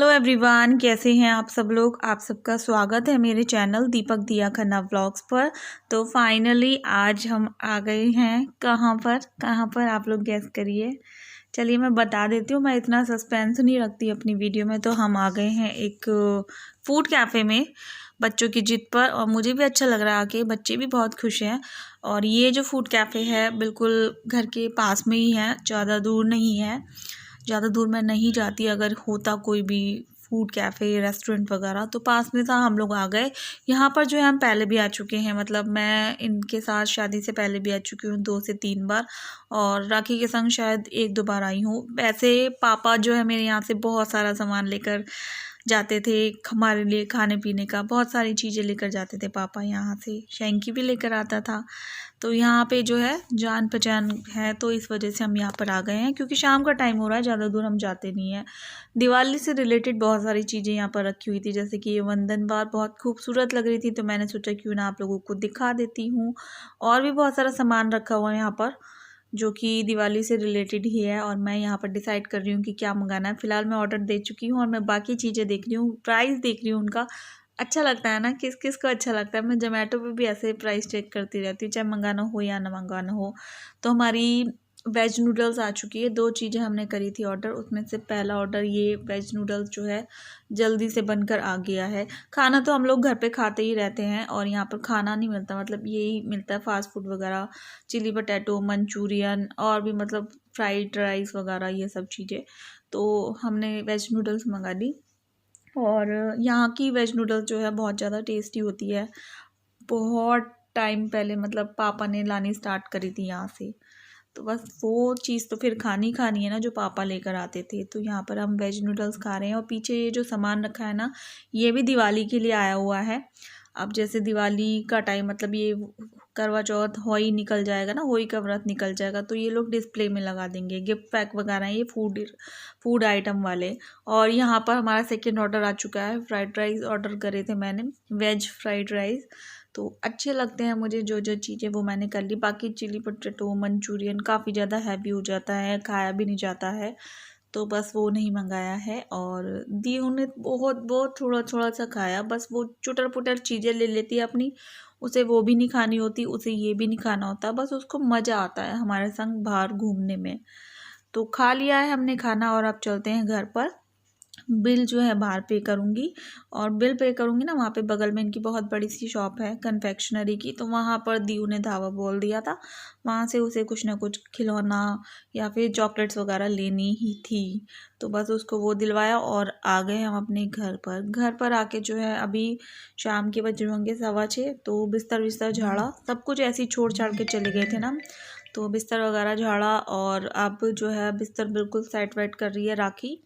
Hello everyone, कैसे हैं आप सब लोग। आप सबका स्वागत है मेरे चैनल दीपक दिया खन्ना व्लॉग्स पर। तो फाइनली आज हम आ गए हैं कहाँ पर आप लोग गैस करिए। चलिए मैं बता देती हूँ, मैं इतना सस्पेंस नहीं रखती अपनी वीडियो में। तो हम आ गए हैं एक फूड कैफ़े में बच्चों की जिद पर, और मुझे भी अच्छा लग रहा है आके, बच्चे भी बहुत खुश हैं। और ये जो फूड कैफ़े है बिल्कुल घर के पास में ही है, ज़्यादा दूर नहीं है। ज़्यादा दूर मैं नहीं जाती, अगर होता कोई भी फूड कैफ़े रेस्टोरेंट वगैरह तो पास में था। हम लोग आ गए यहाँ पर। जो है हम पहले भी आ चुके हैं, मतलब मैं इनके साथ शादी से पहले भी आ चुकी हूँ 2 से 3 बार, और राखी के संग शायद 1-2 बार आई हूँ। वैसे पापा जो है मेरे यहाँ से बहुत सारा सामान लेकर जाते थे, हमारे लिए खाने पीने का बहुत सारी चीज़ें लेकर जाते थे पापा। यहाँ से शैंकी भी लेकर आता था। तो यहाँ पे जो है जान पहचान है, तो इस वजह से हम यहाँ पर आ गए हैं, क्योंकि शाम का टाइम हो रहा है, ज़्यादा दूर हम जाते नहीं हैं। दिवाली से रिलेटेड बहुत सारी चीज़ें यहाँ पर रखी हुई थी, जैसे कि ये वंदन बार बहुत खूबसूरत लग रही थी, तो मैंने सोचा क्यों ना आप लोगों को दिखा देती हूँ। और भी बहुत सारा सामान रखा हुआ है यहाँ पर जो कि दिवाली से रिलेटेड ही है, और मैं यहाँ पर डिसाइड कर रही हूँ कि क्या मंगाना है। फ़िलहाल मैं ऑर्डर दे चुकी हूँ और मैं बाकी चीज़ें देख रही हूँ, प्राइस देख रही हूँ उनका। अच्छा लगता है ना, किस किस को अच्छा लगता है। मैं जोमेटो पे भी ऐसे प्राइस चेक करती रहती हूँ, चाहे मंगाना हो या ना मंगाना हो। तो हमारी वेज नूडल्स आ चुकी है। 2 चीज़ें हमने करी थी ऑर्डर, उसमें से पहला ऑर्डर ये वेज नूडल्स जो है जल्दी से बनकर आ गया है। खाना तो हम लोग घर पे खाते ही रहते हैं, और यहाँ पर खाना नहीं मिलता, मतलब यही मिलता है फास्ट फूड वगैरह, चिली पटैटो, मंचूरियन, और भी मतलब फ्राइड राइस वगैरह ये सब चीज़ें। तो हमने वेज नूडल्स मंगा ली, और यहाँ की वेज नूडल्स जो है बहुत ज़्यादा टेस्टी होती है। बहुत टाइम पहले मतलब पापा ने लानी स्टार्ट करी थी यहाँ से, तो बस वो चीज़ तो फिर खानी खानी है ना जो पापा लेकर आते थे। तो यहाँ पर हम वेज नूडल्स खा रहे हैं, और पीछे ये जो सामान रखा है ना, ये भी दिवाली के लिए आया हुआ है। अब जैसे दिवाली का टाइम, मतलब ये करवा चौथ होई निकल जाएगा ना, होई का व्रत निकल जाएगा, तो ये लोग डिस्प्ले में लगा देंगे गिफ्ट पैक वगैरह, ये फूड आइटम वाले। और यहाँ पर हमारा सेकेंड ऑर्डर आ चुका है। फ्राइड राइस ऑर्डर करे थे मैंने, वेज फ्राइड राइस। तो अच्छे लगते हैं मुझे जो जो चीज़ें, वो मैंने कर ली। बाकी चिली पटेटो, मंचूरियन काफ़ी ज़्यादा हैवी हो जाता है, खाया भी नहीं जाता है, तो बस वो नहीं मंगाया है। और दी उन्हें बहुत बहुत थोड़ा थोड़ा सा खाया, बस वो चुटर पुटर चीज़ें ले लेती है अपनी, उसे वो भी नहीं खानी होती, उसे ये भी नहीं खाना होता, बस उसको मज़ा आता है हमारे संग बाहर घूमने में। तो खा लिया है हमने खाना, और अब चलते हैं घर पर। बिल जो है बाहर पे करूँगी, और बिल पे करूँगी ना वहाँ पे बगल में इनकी बहुत बड़ी सी शॉप है कन्फेक्शनरी की, तो वहाँ पर दीऊ ने धावा बोल दिया था, वहाँ से उसे कुछ ना कुछ खिलौना या फिर चॉकलेट्स वगैरह लेनी ही थी। तो बस उसको वो दिलवाया, और आ गए हम अपने घर पर। घर पर आके जो है अभी शाम के बजे होंगे 6:15, तो बिस्तर विस्तर झाड़ा, सब कुछ ऐसे ही छोड़ छाड़ के चले गए थे ना, तो बिस्तर वगैरह झाड़ा, और अब जो है बिस्तर बिल्कुल सेट वेट कर रही है राखी।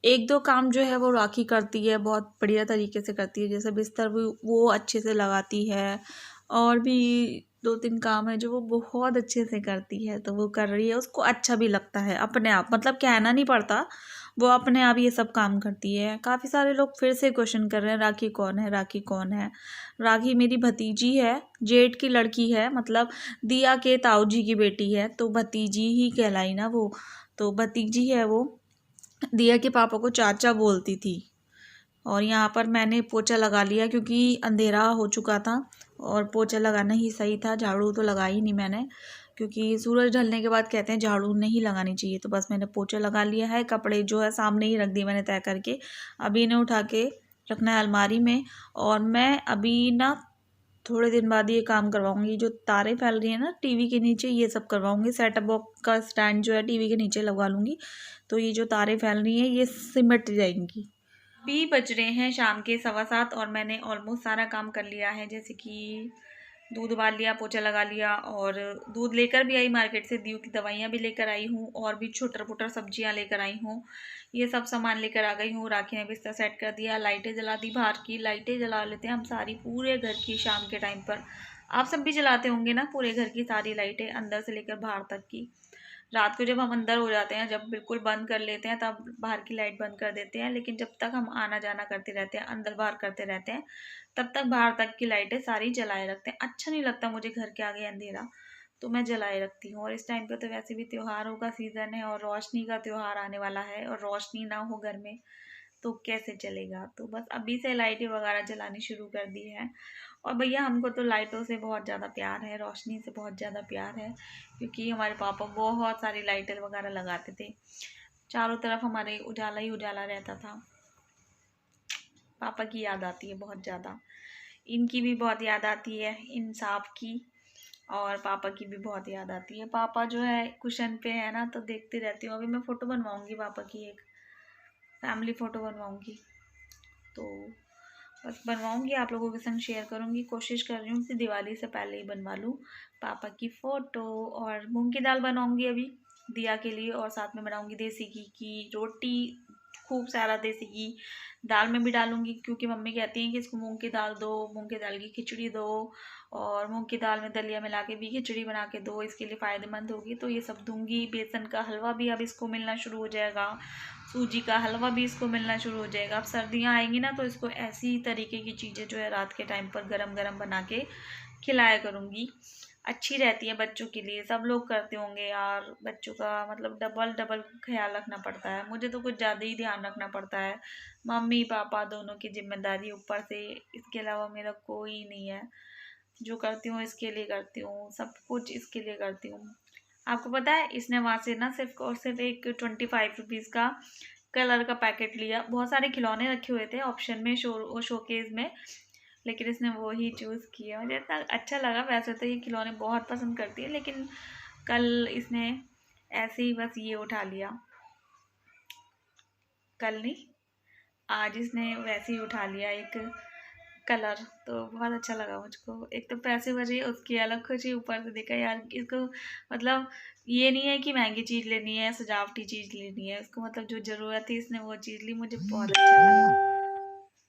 1-2 काम जो है वो राखी करती है, बहुत बढ़िया तरीके से करती है, जैसे बिस्तर भी वो अच्छे से लगाती है, और भी 2-3 काम है जो वो बहुत अच्छे से करती है, तो वो कर रही है। उसको अच्छा भी लगता है अपने आप, मतलब कहना नहीं पड़ता, वो अपने आप ये सब काम करती है। काफ़ी सारे लोग फिर से क्वेश्चन कर रहे हैं राखी कौन है, राखी कौन है। राखी मेरी भतीजी है, जेठ की लड़की है, मतलब दिया के ताऊ जी की बेटी है, तो भतीजी ही कहलाई ना वो, तो भतीजी है वो। दिया के पापा को चाचा बोलती थी। और यहाँ पर मैंने पोछा लगा लिया क्योंकि अंधेरा हो चुका था, और पोछा लगाना ही सही था, झाड़ू तो लगा ही नहीं मैंने, क्योंकि सूरज ढलने के बाद कहते हैं झाड़ू नहीं लगानी चाहिए। तो बस मैंने पोछा लगा लिया है, कपड़े जो है सामने ही रख दिए मैंने तय करके। अभी इन्हें उठा के रखना है अलमारी में, और मैं अभी ना थोड़े दिन बाद ये काम करवाऊंगी, जो तारें फैल रही है ना टीवी के नीचे, ये सब करवाऊंगी। सेटअप बॉक्स का स्टैंड जो है टीवी के नीचे लगा लूँगी, तो ये जो तारें फैल रही हैं ये सिमट जाएंगी। अभी बज रहे हैं शाम के 7:15, और मैंने ऑलमोस्ट सारा काम कर लिया है, जैसे कि दूध उबाल लिया, पोछा लगा लिया, और दूध लेकर भी आई मार्केट से, दीव की दवाइयाँ भी लेकर आई हूँ, और भी छोटर पुटर सब्जियाँ लेकर आई हूँ। ये सब सामान लेकर आ गई हूँ। राखी ने बिस्तर सेट कर दिया, लाइटें जला दी, बाहर की लाइटें जला लेते हैं हम सारी पूरे घर की शाम के टाइम पर। आप सब भी जलाते होंगे ना पूरे घर की सारी लाइटें, अंदर से लेकर बाहर तक की। रात को जब हम अंदर हो जाते हैं, जब बिल्कुल बंद कर लेते हैं, तब बाहर की लाइट बंद कर देते हैं, लेकिन जब तक हम आना जाना करते रहते हैं, अंदर बाहर करते रहते हैं, तब तक बाहर तक की लाइटें सारी जलाए रखते हैं। अच्छा नहीं लगता मुझे घर के आगे अंधेरा, तो मैं जलाए रखती हूँ। और इस टाइम पे तो वैसे भी त्योहारों का सीज़न है, और रोशनी का त्यौहार आने वाला है, और रोशनी ना हो घर में तो कैसे चलेगा। तो बस अभी से लाइटें वगैरह जलानी शुरू कर दी है। और भैया हमको तो लाइटों से बहुत ज़्यादा प्यार है, रोशनी से बहुत ज़्यादा प्यार है, क्योंकि हमारे पापा बहुत सारी लाइटें वगैरह लगाते थे। चारों तरफ हमारे उजाला ही उजाला रहता था। पापा की याद आती है बहुत ज़्यादा, इनकी भी बहुत याद आती है, इन सांप की, और पापा की भी बहुत याद आती है। पापा जो है कुशन पे है ना, तो देखती रहती हूँ। अभी मैं फ़ोटो बनवाऊँगी पापा की, एक फैमिली फ़ोटो बनवाऊँगी, तो बस बनवाऊँगी, आप लोगों के संग शेयर करूँगी। कोशिश कर रही हूँ कि दिवाली से पहले ही बनवा लूँ पापा की फ़ोटो। और मूंग की दाल बनाऊँगी अभी दिया के लिए, और साथ में बनाऊँगी देसी घी की रोटी, खूब सारा देसी घी दाल में भी डालूँगी, क्योंकि मम्मी कहती हैं कि इसको मूंग की दाल दो, मूंग की दाल की खिचड़ी दो, और मूंग की दाल में दलिया मिला के भी खिचड़ी बना के दो, इसके लिए फ़ायदेमंद होगी। तो ये सब दूंगी। बेसन का हलवा भी अब इसको मिलना शुरू हो जाएगा, सूजी का हलवा भी इसको मिलना शुरू हो जाएगा। अब सर्दियाँ आएंगी ना, तो इसको ऐसी तरीके की चीज़ें जो है रात के टाइम पर गरम गरम बना के खिलाया करूँगी। अच्छी रहती है बच्चों के लिए, सब लोग करते होंगे यार। बच्चों का मतलब डबल डबल ख्याल रखना पड़ता है, मुझे तो कुछ ज़्यादा ही ध्यान रखना पड़ता है। मम्मी पापा दोनों की जिम्मेदारी ऊपर से, इसके अलावा मेरा कोई नहीं है। जो करती हूँ इसके लिए करती हूँ, सब कुछ इसके लिए करती हूँ। आपको पता है इसने वहाँ से ना सिर्फ और सिर्फ एक 25 रुपीज़ का कलर का पैकेट लिया। बहुत सारे खिलौने रखे हुए थे ऑप्शन में, शोकेस में, लेकिन इसने वो ही चूज़ किया। मुझे इतना अच्छा लगा। वैसे तो ये खिलौने बहुत पसंद करती है, लेकिन कल इसने ऐसे ही बस ये उठा लिया, कल नहीं आज इसने वैसे ही उठा लिया एक कलर। तो बहुत अच्छा लगा मुझको। एक तो पैसे बचे, उसकी अलग खुशी, ऊपर से देखा यार इसको, मतलब ये नहीं है कि महंगी चीज़ लेनी है, सजावटी चीज़ लेनी है, उसको मतलब जो ज़रूरत थी इसने वो चीज़ ली। मुझे बहुत अच्छा लगा।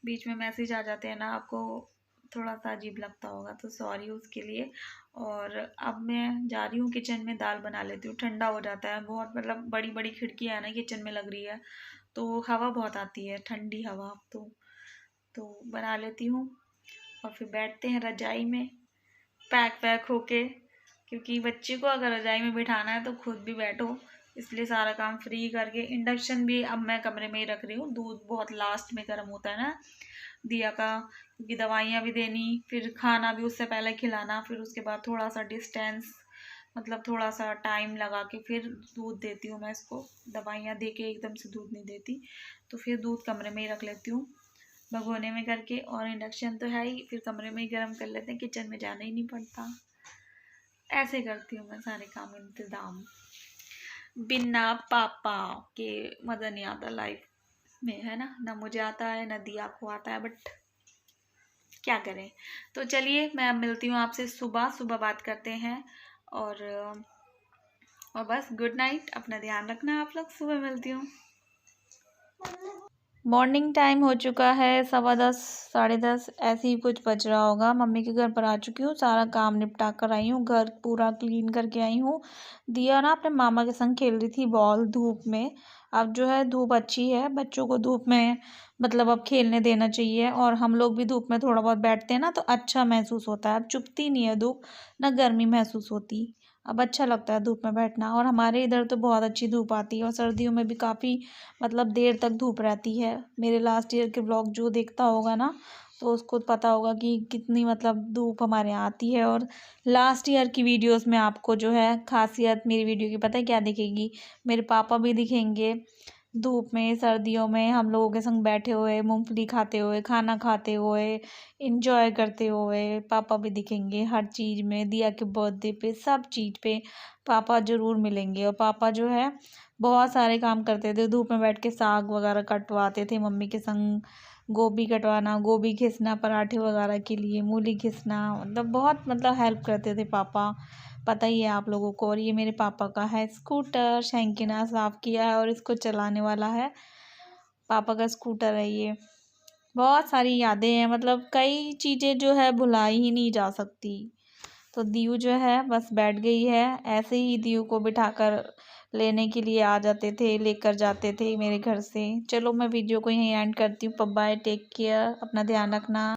बीच में मैसेज आ जाते हैं ना, आपको थोड़ा सा अजीब लगता होगा, तो सॉरी उसके लिए। और अब मैं जा रही हूँ किचन में, दाल बना लेती हूँ। ठंडा हो जाता है बहुत, मतलब बड़ी बड़ी खिड़कियाँ है ना किचन में लग रही है, तो हवा बहुत आती है, ठंडी हवा। तो बना लेती हूँ, और फिर बैठते हैं रजाई में पैक वैक होके, क्योंकि बच्चे को अगर रजाई में बिठाना है तो खुद भी बैठो, इसलिए सारा काम फ्री करके। इंडक्शन भी अब मैं कमरे में ही रख रही हूँ। दूध बहुत लास्ट में गर्म होता है ना दिया का, क्योंकि दवाइयाँ भी देनी, फिर खाना भी उससे पहले खिलाना, फिर उसके बाद थोड़ा सा डिस्टेंस, मतलब थोड़ा सा टाइम लगा के फिर दूध देती हूँ मैं इसको। दवाइयाँ दे के एकदम से दूध नहीं देती, तो फिर दूध कमरे में ही रख लेती हूँ भगोने में करके। और इंडक्शन तो है ही, फिर कमरे में ही गर्म कर लेते हैं, किचन में जाना ही नहीं पड़ता। ऐसे करती हूँ मैं सारे काम इंतज़ाम। बिना पापा के मज़ा नहीं आता लाइफ में, है ना मुझे आता है ना दिया को आता है, बट क्या करें। तो चलिए मैं अब मिलती हूँ आपसे सुबह सुबह, बात करते हैं। और बस गुड नाइट, अपना ध्यान रखना आप लोग। सुबह मिलती हूँ। मॉर्निंग टाइम हो चुका है, 10:15 10:30 ऐसे ही कुछ बज रहा होगा। मम्मी के घर पर आ चुकी हूँ, सारा काम निपटा कर आई हूँ, घर पूरा क्लीन करके आई हूँ। दिया ना अपने मामा के संग खेल रही थी बॉल धूप में। अब जो है धूप अच्छी है, बच्चों को धूप में मतलब अब खेलने देना चाहिए। और हम लोग भी धूप में थोड़ा बहुत बैठते हैं ना, तो अच्छा महसूस होता है। अब चुभती नहीं है धूप, ना गर्मी महसूस होती। अब अच्छा लगता है धूप में बैठना। और हमारे इधर तो बहुत अच्छी धूप आती है, और सर्दियों में भी काफ़ी मतलब देर तक धूप रहती है। मेरे लास्ट ईयर के ब्लॉग जो देखता होगा ना, तो उसको पता होगा कि कितनी मतलब धूप हमारे यहाँ आती है। और लास्ट ईयर की वीडियोस में आपको जो है खासियत मेरी वीडियो की पता है क्या दिखेगी, मेरे पापा भी दिखेंगे धूप में, सर्दियों में हम लोगों के संग बैठे हुए, मूंगफली खाते हुए, खाना खाते हुए, इंजॉय करते हुए। पापा भी दिखेंगे हर चीज़ में, दिया के बर्थडे पे, सब चीज़ पे पापा ज़रूर मिलेंगे। और पापा जो है बहुत सारे काम करते थे धूप में बैठ के, साग वगैरह कटवाते थे मम्मी के संग, गोभी कटवाना, गोभी घिसना पराठे वगैरह के लिए, मूली घिसना, मतलब बहुत मतलब हेल्प करते थे पापा, पता ही है आप लोगों को। और ये मेरे पापा का है स्कूटर, शैंकिना साफ़ किया है और इसको चलाने वाला है, पापा का स्कूटर है ये। बहुत सारी यादें हैं, मतलब कई चीज़ें जो है भुलाई ही नहीं जा सकती। तो दीयू जो है बस बैठ गई है, ऐसे ही दीयू को बिठाकर लेने के लिए आ जाते थे, लेकर जाते थे मेरे घर से। चलो मैं वीडियो को यहीं एंड करती हूँ। बाय, टेक केयर, अपना ध्यान रखना।